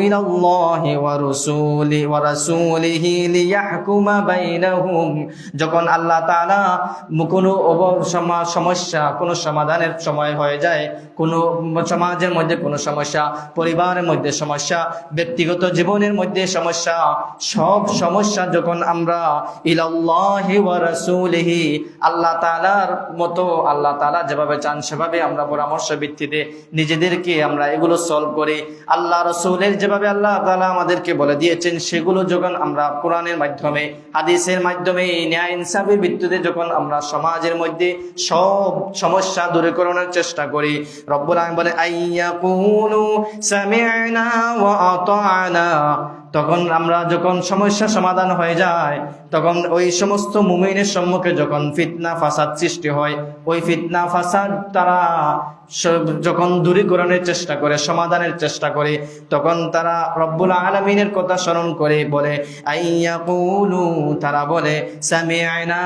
ইলাল্লাহি ওয়া রাসূলিহি লিয়াহকুমা বাইনাহুম, যখন আল্লাহ তাআলা কোনো সমস্যা, কোনো সমাধানের সময় হয়ে যায়, কোনো সমাজের মধ্যে কোনো সমস্যা, পরিবারের মধ্যে সমস্যা, ব্যক্তিগত জীবনের মধ্যে সমস্যা, সব সমস্যা যখন আমরা ইলাল্লাহি ওয়া রাসূলিহি, আল্লাহ তাআলার মতো, আল্লাহ তাআলা যেভাবে চান সেভাবে আমরা পরামর্শ ভিত্তিতে নিজেদেরকে আমরা এগুলো সলভ করি, আল্লাহ রাসূলের যেভাবে আল্লাহ তাআলা আমাদেরকে বলে দিয়েছেন সেগুলো যখন আমরা কোরআনের মাধ্যমে, হাদিসের মাধ্যমে, ন্যায় ইনসাফের ভিত্তিতে যখন আমরা সমাজের মধ্যে সব সমস্যা দূরীকরণের চেষ্টা করি, রব্বুল আলামিন বলে আইয়াকুলু সামি'না ওয়া আতা'না, তখন আমরা যখন সমস্যা সমাধান হয়ে যায় তখন ওই সমস্ত মুমিনের সম্মুখে যখন ফিতনা ফাসাদ সৃষ্টি হয়, ওই ফিতনা ফাসাদ তারা যখন দূরীকরণের চেষ্টা করে, সমাধানের চেষ্টা করে, তখন তারা রব্বুল আলামিনের কথা স্মরণ করে বলে আইয়াকুলু, তারা বলে সামি'না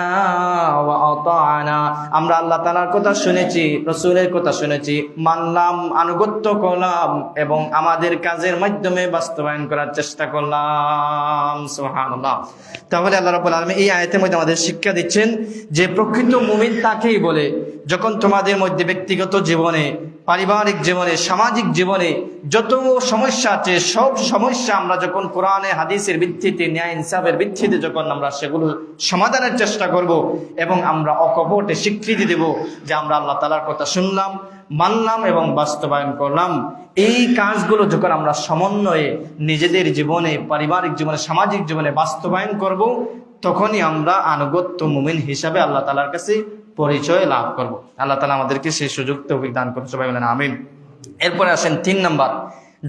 ওয়া আতা'না, আমরা আল্লাহ তাআলার কথা শুনেছি, রাসূলের কথা শুনেছি, মানলাম, আনুগত্য করলাম এবং আমাদের কাজের মাধ্যমে বাস্তবায়ন করার চেষ্টা করলাম। সুবহানাল্লাহ। তাহলে আল্লাহ রাব্বুল আলামিন এই আয়াতের মধ্যে আমাদের শিক্ষা দিচ্ছেন যে প্রকৃত মুমিন তাকেই বলে যখন তোমাদের মধ্যে ব্যক্তিগত জীবনে, পারিবারিক জীবনে, সামাজিক জীবনে যত সমস্যা আছে সব সমস্যা আমরা যখন কোরআনে হাদিসের ভিত্তিতে, ন্যায় ইনসাফের ভিত্তিতে যখন আমরা সেগুলো সমাধানের চেষ্টা করব এবং আমরা অকপটে স্বীকৃতি দেব যে আমরা আল্লাহ তাআলার কথা শুনলাম, মানলাম এবং বাস্তবায়ন করলাম, এই কাজগুলো যখন আমরা সমন্বয়ে নিজেদের জীবনে, পারিবারিক জীবনে, সামাজিক জীবনে বাস্তবায়ন করব, তখনই আমরা আনুগত্য মুমিন হিসাবে আল্লাহ তাআলার কাছে পরিচয় লাভ করব। আল্লাহ তাআলা আমাদেরকে সেই সুযোগ তৌফিক দান করুন, সবাই বলেন আমিন। এরপরে আসেন 3 নাম্বার,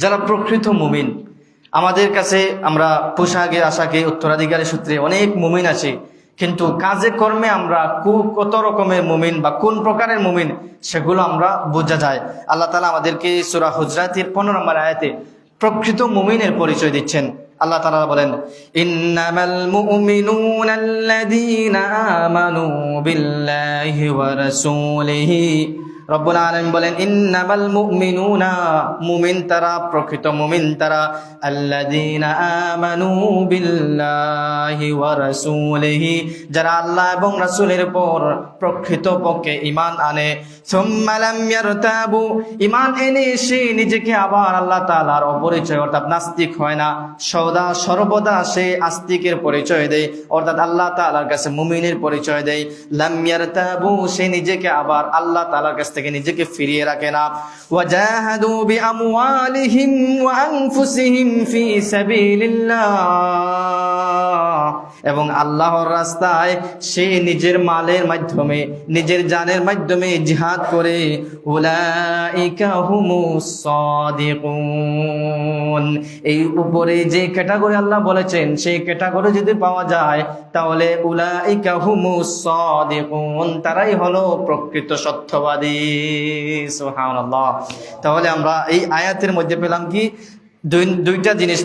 যারা প্রকৃত মুমিন। আমাদের কাছে আমরা পোশাকে আশাকে উত্তরাধিকারী সূত্রে অনেক মুমিন আছে, কিন্তু কাজে কর্মে আমরা কত রকমের মুমিন বা কোন প্রকারের মুমিন সেগুলো আমরা বোঝা যায়। আল্লাহ তাআলা আমাদেরকে সূরা হুজরাতের 15 নম্বর আয়াতে প্রকৃত মুমিনের পরিচয় দিচ্ছেন। আল্লাহ তাআলা বলেন ইন্নামাল মুমিনুনা আল্লাযীনা আমানু বিল্লাহি ওয়া রাসূলিহি, রব্বুল আলামিন বলেন ইন্নামাল মুমিনুনা, মুমিন তারা, প্রকৃত মুমিন তারা, আল্লাযীনা আমানু বিল্লাহি ওয়া রাসূলিহি, যারা আল্লাহ এবং রাসূলের উপর প্রকৃতপক্ষে ঈমান আনে, সুম্মা লাম ইয়ারতাবু, ঈমান এনে সে নিজেকে আবার আল্লাহ তাআলার অপরিচয় অর্থাৎ নাস্তিক হয় না, সর্বদা সে আস্তিকের পরিচয় দেয়, অর্থাৎ আল্লাহ তাআলার কাছে মুমিনের পরিচয় দেয়। লাম ইয়ারতাবু, সে নিজেকে আবার আল্লাহ তাআলার কাছে থেকে নিজেকে ফিরিয়ে রাখে না। ওয়াজাহাদু বিআমওয়ালিহিম ওয়া আনফুসিহিম ফি সাবিলিল্লাহ, এবং আল্লাহর রাস্তায় সে নিজের মালের মাধ্যমে, নিজের জানের মাধ্যমে জিহাদ করে। উলাইকা হুমুস সাদিকুন, এই উপরে যে ক্যাটাগরি আল্লাহ বলেছেন সেই ক্যাটাগরি যদি পাওয়া যায় তাহলে উলাইকা হুমুস সাদিকুন, তারাই হলো প্রকৃত সত্যবাদী। সুবহানাল্লাহ। তাহলে আমরা এই আয়াতের মধ্যে পেলাম কি?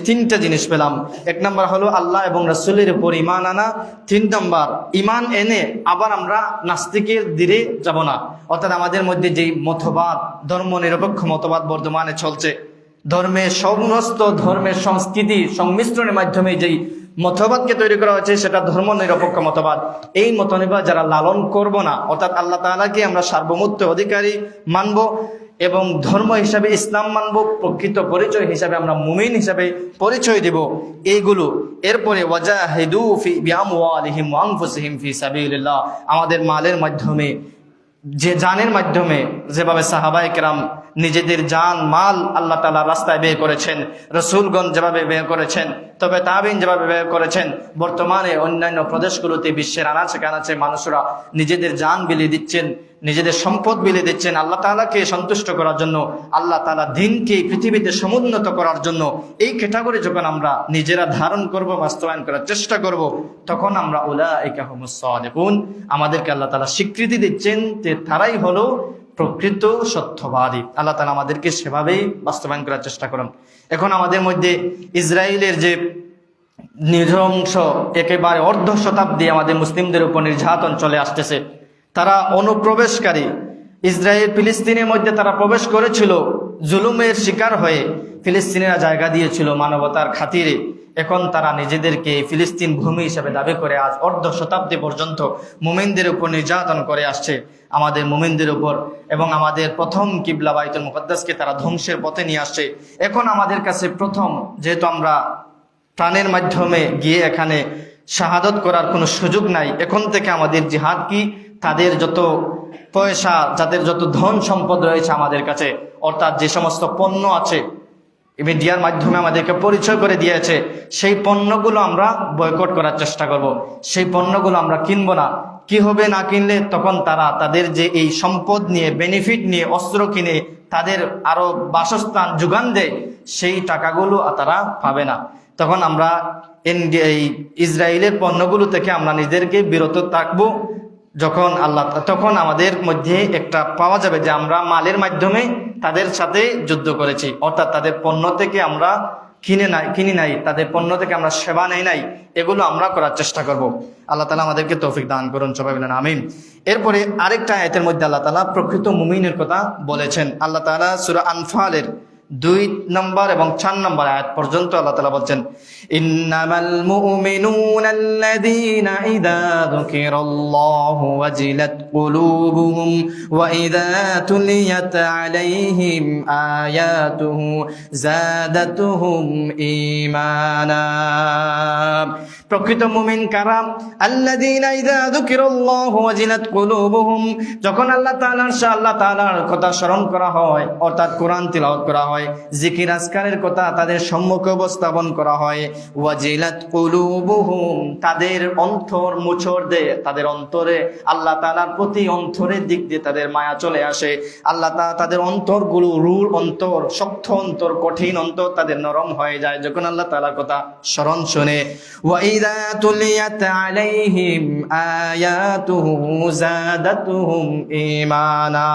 তিনটা জিনিস পেলাম। 1 নাম্বার হলো আল্লাহ এবং রাসূলের উপর ঈমান আনা। 3 নাম্বার, ঈমান এনে আবার আমরা নাস্তিকের দিকে যাব না, অর্থাৎ আমাদের মধ্যে যেই মতবাদ, ধর্ম নিরপেক্ষ মতবাদ বর্তমানে চলছে, ধর্মের সমস্ত ধর্মের সংস্কৃতি সংমিশ্রণের মাধ্যমে যেই মতবাদকে তৈরি করা হয়েছে সেটা ধর্ম নিরপেক্ষ মতবাদ। এই মতবাদ যারা লালন করব না, অর্থাৎ আল্লাহ তাআলাকে আমরা সার্বভৌমত্ব অধিকারী মানব এবং ধর্ম হিসাবে ইসলাম মানব, প্রকৃত পরিচয় হিসাবে আমরা মুমিন হিসাবে পরিচয় দেব, এইগুলো। এরপরে ওয়াজাহিদু ফি বিআমওয়ালিহিম ওয়া আনফুসিহিম ফি সাবিলিল্লাহ, আমাদের মালের মাধ্যমে, যে জানের মাধ্যমে, যেভাবে সাহাবায়ে কেরাম নিজেদের জান মাল আল্লাহ তাআলা রাস্তায় ব্যয় করেছেন, রাসূলগণ যেভাবে ব্যয় করেছেন, তবে তাবিঈন যেভাবে ব্যয় করেছেন, বর্তমানে অন্যান্য প্রদেশগুলোতে বিশ্বের আনাচে কানাচে মানুষরা নিজেদের জান বিলিয়ে দিচ্ছেন, নিজেদের সম্পদ বিলিয়ে দিচ্ছেন আল্লাহ তাআলাকে সন্তুষ্ট করার জন্য, আল্লাহ তাআলা দ্বীনকে পৃথিবীতে সমুন্নত করার জন্য। এই ক্যাটাগরি যখন আমরা নিজেরা ধারণ করব, বাস্তবায়ন করার চেষ্টা করব, তখন আমরা উলাইকা হুমুস সাদিকুন, আমাদেরকে আল্লাহ তাআলা স্বীকৃতি দিচ্ছেন যে তারাই হলো প্রকৃত সত্যবাদী। আল্লাহ তাআলা আমাদেরকে সেভাবেই বাস্তবায়ন করার চেষ্টা করুন। এখন আমাদের মধ্যে ইসরায়েলের যে নৃশংস, একেবারে অর্ধ শতাব্দী আমাদের মুসলিমদের উপর নির্যাতন চলে আসতেছে, তারা অনুপ্রবেশকারী, ইসরায়েল ফিলিস্তিনের মধ্যে তারা প্রবেশ করেছিল, জুলুমের শিকার হয়ে ফিলিস্তিনিরা জায়গা দিয়েছিল মানবতার খাতিরে। এখন তারা নিজেদেরকে ফিলিস্তিন ভূমি হিসেবে দাবি করে আজ অর্ধ শতাব্দী পর্যন্ত মুমিনদের উপর নির্যাতন করে আসছে, আমাদের মুমিনদের উপর, এবং আমাদের প্রথম কিবলা বাইতুল মুকদ্দাসকে তারা ধ্বংসের পথে নিয়ে আসছে। এখন আমাদের কাছে প্রথম, যেহেতু আমরা প্রাণের মাধ্যমে গিয়ে এখানে শাহাদত করার কোনো সুযোগ নাই, এখন থেকে আমাদের জিহাদ কি, তাদের যত পয়সা, যাদের যত ধন সম্পদ রয়েছে আমাদের কাছে, অর্থাৎ যে সমস্ত পণ্য আছে মিডিয়ার মাধ্যমে আমাদেরকে পরিচয় করে দিয়েছে, সেই পণ্যগুলো আমরা বয়কট করার চেষ্টা করব। সেই পণ্যগুলো আমরা কিনবো না। কি হবে না কিনলে? তখন তারা তাদের যে এই সম্পদ নিয়ে, বেনিফিট নিয়ে অস্ত্র কিনে তাদের আরো বাসস্থান যোগান দেয়, সেই টাকাগুলো তারা পাবে না। তখন আমরা এই ইসরায়েলের পণ্যগুলো থেকে আমরা নিজেদেরকে বিরত থাকবো। তখন আমাদের মধ্যে একটা পাওয়া যাবে যে আমরা মালের মাধ্যমে তাদের সাথে যুদ্ধ করেছি, অর্থাৎ তাদের পণ্য থেকে আমরা কিনি নাই, তাদের পণ্য থেকে আমরা সেবা নেই নাই, এগুলো আমরা করার চেষ্টা করব। আল্লাহ তাআলা আমাদেরকে তৌফিক দান করুন, সবাই বলেন আমিন। এরপরে আরেকটা আয়াতের মধ্যে আল্লাহ তাআলা প্রকৃত মুমিনের কথা বলেছেন। আল্লাহ তাআলা সূরা আনফালের 2 নম্বর এবং 4 নম্বর আয়াত পর্যন্ত আল্লাহ তাআলা বলছেন, ইন্নামাল মুমিনুনা আল্লাযীনা ইযা যুকিরাল্লাহু ওয়াজিলাত কুলুবুহুম ওয়া ইযা তুলিয়াত আলাইহিম আয়াতুহু যাদাতুহুম ঈমানা। প্রকৃত মুমিন কারা? আল্লাযীনা ইযা যুকিরাল্লাহু ওয়াজিলাত কুলুবুহুম, যখন আল্লাহ তাআলার কথা স্মরণ করা হয়, অর্থাৎ কোরআন তিলাওয়াত করা হয়, জিকির আজকারের কথা তাদের সম্মুখে উপস্থাপন করা হয়, ওয়াজিলাত কুলুবুহুম, তাদের অন্তর মোচড় দেয়, তাদের অন্তরে আল্লাহ তাআলার প্রতি, অন্তরের দিক দিয়ে তাদের মায়া চলে আসে। আল্লাহ তাআলা তাদের অন্তরগুলো, রূঢ় অন্তর, শক্ত অন্তর, কঠিন অন্তর তাদের নরম হয়ে যায় যখন আল্লাহ তাআলার কথা স্মরণ শুনে। ওয়া ইযা তুলিয়াত আলাইহিম আয়াতুহু যাদাতুহুম ঈমানা,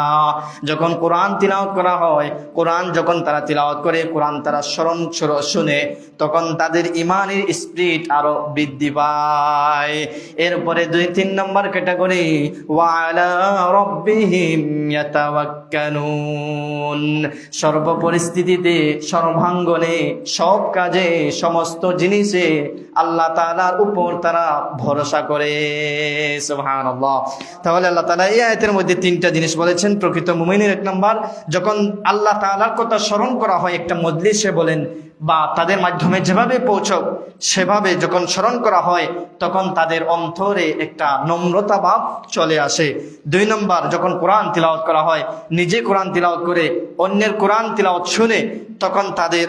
যখন কোরআন তিলাওয়াত করা হয়, কোরআন যখন তারা তিলাওয়াত করে, কোরআন তারা স্মরণ শুনে, তখন তাদের ঈমানের স্পিরিট আরো বৃদ্ধি পায়। এরপরে 2-3 নম্বর ক্যাটাগরি, ওয়া আলা রাব্বিহিম ইয়াতাওয়াক্কালুন, সর্বপরিস্থিতিতে, সর্বাঙ্গনে, সব কাজে, সমস্ত জিনিসে আল্লাহ তাআলার উপর তারা ভরসা করে। সুবহানাল্লাহ। তাহলে আল্লাহ তাআলা এই আয়াতের মধ্যে 3টা জিনিস বলেছেন। প্রকৃত মুমিনের 1 নম্বর, যখন আল্লাহ তাআলার কথা স্মরণ করা হয় একটা মজলিসে বলেন বা তাদের মাধ্যমে যেভাবে পৌঁছক, সেভাবে যখন স্মরণ করা হয়, তখন তাদের অন্তরে একটা নম্রতা ভাব চলে আসে। 2 নম্বর, যখন কোরআন তিলাওয়াত করা হয়, নিজে কোরআন তিলাওয়াত করে অন্যের কোরআন তিলাওয়াত শুনে, তখন তাদের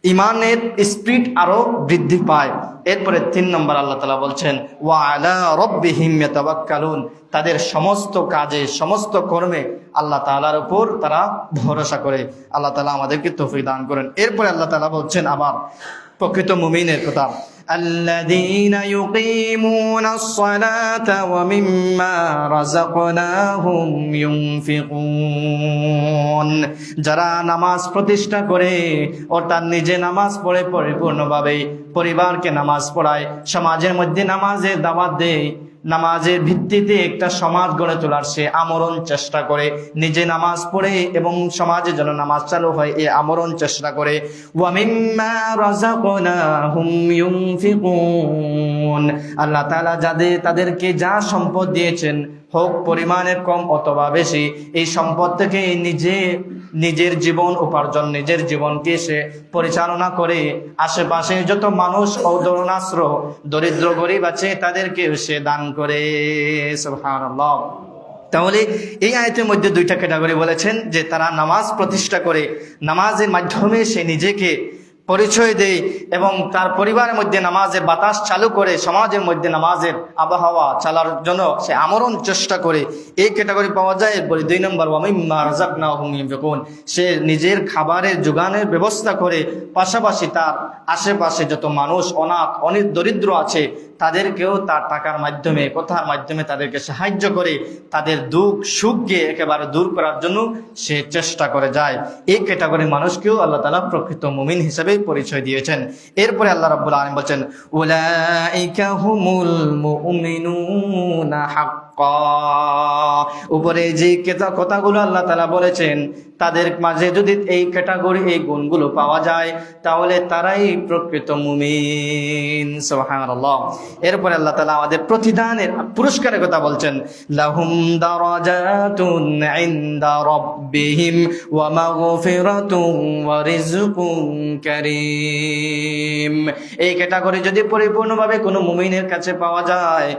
ঈমানের স্পিরিট আরো বৃদ্ধি পায়। এরপরে 3 নম্বর আল্লাহ তাআলা বলছেন, ওয়া আলা রাব্বিহিম ইয়াতাওয়াক্কালুন, তাদের সমস্ত কাজে, সমস্ত কর্মে আল্লাহ তাআলার উপর তারা ভরসা করে। আল্লাহ তাআলা আমাদেরকে তৌফিক দান করেন। এরপরে আল্লাহ তাআলা বলছেন আবার প্রকৃত মুমিনের কথা, আল্লাযীনা ইউকিমুনাস সালাতা ওয়া মিম্মা রাযাকনাহুম ইউনফিকুন, যারা নামাজ প্রতিষ্ঠা করে, অর্থাৎ নিজে নামাজ পড়ে পরিপূর্ণভাবে, পরিবারকে নামাজ পড়ায়, সমাজের মধ্যে নামাজের দাওয়াত দেয়, নামাজের ভিত্তিতে একটা সমাজ গড়ে তোলার সে আমরণ চেষ্টা করে, নিজে নামাজ পড়ে এবং সমাজের জন্য নামাজ চালু হয় এই আমরণ চেষ্টা করে। ওয়া মিম্মা রাযাকনাহুম ইউনফিকুন, আল্লাহ তাআলা তাদেরকে যা সম্পদ দিয়েছেন, হোক পরিমাণের কম অথবা বেশি, এই সম্পদ থেকে নিজের জীবন উপার্জন, নিজের জীবনকে সে পরিচালনা করে আশেপাশে যত মানুষ অনাশ্র দরিদ্র গরিব আছে তাদেরকে সে দান করে। সুবহানাল্লাহ। তাহলে এই আয়াতের মধ্যে দুইটা ক্যাটাগরি বলেছেন যে তারা নামাজ প্রতিষ্ঠা করে, নামাজের মাধ্যমে সে নিজেকে পরিচয় দেয় এবং তার পরিবারের মধ্যে নামাজের বাতাস চালু করে, সমাজের মধ্যে নামাজের আবহাওয়া চালার জন্য সে আমরণ চেষ্টা করে। এই ক্যাটাগরি পাওয়া যায়। এরপরে 2 নম্বর, ওয়া মিম্মা রাযাকনাহুম ইউনফিকুন, সে নিজের খাবারের যোগানের ব্যবস্থা করে, পাশাপাশি তার আশেপাশে যত মানুষ অনাথ অনেক দরিদ্র আছে তাদেরকেও তার টাকার মাধ্যমে, কথার মাধ্যমে তাদেরকে সাহায্য করে, তাদের দুঃখ সুখকে একেবারে দূর করার জন্য সে চেষ্টা করে যায়। এই ক্যাটাগরির মানুষকেও আল্লাহ তাআলা প্রকৃত মুমিন হিসেবে পরিচয় দিয়েছেন। এরপরে আল্লাহ রাব্বুল আলামিন বলছেন, উলাইকা হুমুল মুমিনুনা হাক্কা। উপরে যে কথাগুলো আল্লাহ তাআলা বলেছেন, তাদের মাঝে যদি এই ক্যাটাগরি, এই গুণগুলো পাওয়া যায় তাহলে তারাই প্রকৃত মুমিন। সুবহানাল্লাহ। এরপরে আল্লাহ তাআলা আমাদের প্রতিদানের পুরস্কারের কথা বলছেন, লাহুম দারাজাতুন ইনদা রাব্বিহিম ওয়া মাগফিরাতুন ওয়া রিজকুন কারীম। এই ক্যাটাগরি যদি পরিপূর্ণভাবে কোনো মুমিনের কাছে পাওয়া যায়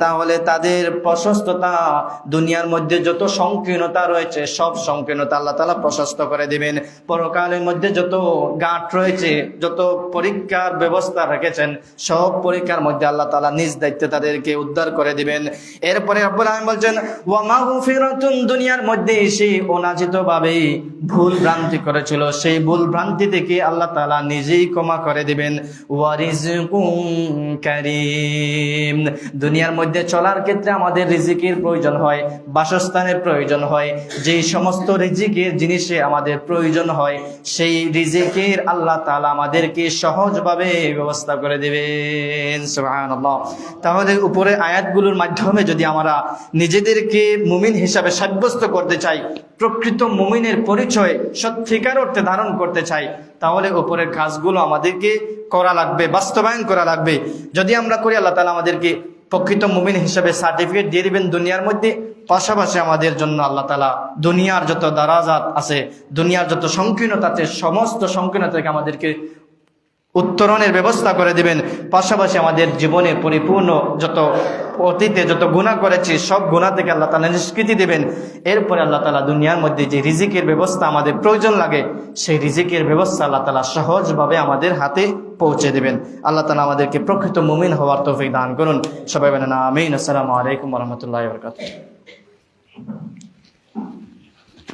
তাহলে তাদের প্রশস্ততা, দুনিয়ার মধ্যে যত সংকীর্ণতা রয়েছে সব সংকীর্ণতা আল্লাহ তাআলা প্রশস্ত করে দিবেন। পরকালের মধ্যে যত গাঁট রয়েছে, যত পরীক্ষার ব্যবস্থা রেখেছেন, সব পরীক্ষার মধ্যে আল্লাহ তাআলা নিজ দায়িত্বে তাদেরকে উদ্ধার করে দিবেন। এরপরে রব্বুল আলামিন বলছেন, ওয়া মাগফিরাতুন, দুনিয়ার মধ্যে সে অনাচিতভাবে ভুল ভ্রান্তি করেছিল, সেই ভুল ভ্রান্তি থেকে আল্লাহ তাআলা নিজেই ক্ষমা করে দিবেন। ওয়া রিজকুন কারীম, দুনিয়ার মধ্যে চলার ক্ষেত্রে আমাদের রিজিকের প্রয়োজন হয়, বাসস্থানের প্রয়োজন হয়, যে সমস্ত রিজিকের জিনিসে আমাদের প্রয়োজন হয় সেই রিজিকের আল্লাহ তাআলা আমাদেরকে সহজভাবে ব্যবস্থা করে দিবেন। সুবহানাল্লাহ। তাহলে উপরে আয়াতগুলোর মাধ্যমে যদি আমরা নিজেদেরকে মুমিন হিসাবে সাব্যস্ত করতে চাই, প্রকৃত মুমিনের পরিচয় সত্যিকার অর্থে ধারণ করতে চাই, তাহলে উপরের কাজগুলো আমাদেরকে করা লাগবে, বাস্তবায়ন করা লাগবে। যদি আমরা করি আল্লাহ তাআলা আমাদেরকে প্রকৃত মুমিন হিসাবে সার্টিফিকেট দিয়ে দিবেন দুনিয়ার মধ্যে। পাশাপাশি আমাদের জন্য আল্লাহ তাআলা দুনিয়ার যত দারাজাত আছে, দুনিয়ার যত সংকীর্ণতা আছে, সমস্ত সংকীর্ণতা থেকে আমাদেরকে উত্তরণের ব্যবস্থা করে দিবেন। পাশাপাশি আমাদের জীবনে পরিপূর্ণ যত অতীতে যত গুনাহ করেছি সব গুনাহ থেকে আল্লাহ তাআলা নিষ্কৃতি দিবেন। এরপরে আল্লাহ তাআলা দুনিয়ার মধ্যে যে রিজিকের ব্যবস্থা আমাদের প্রয়োজন লাগে সেই রিজিকের ব্যবস্থা আল্লাহ তাআলা সহজভাবে আমাদের হাতে পৌঁছে দিবেন। আল্লাহ তাআলা আমাদেরকে প্রকৃত মুমিন হওয়ার তৌফিক দান করুন। সবাই বলেন আমিন। আসসালামু আলাইকুম ওয়া রাহমাতুল্লাহি ওয়া বারাকাতুহু।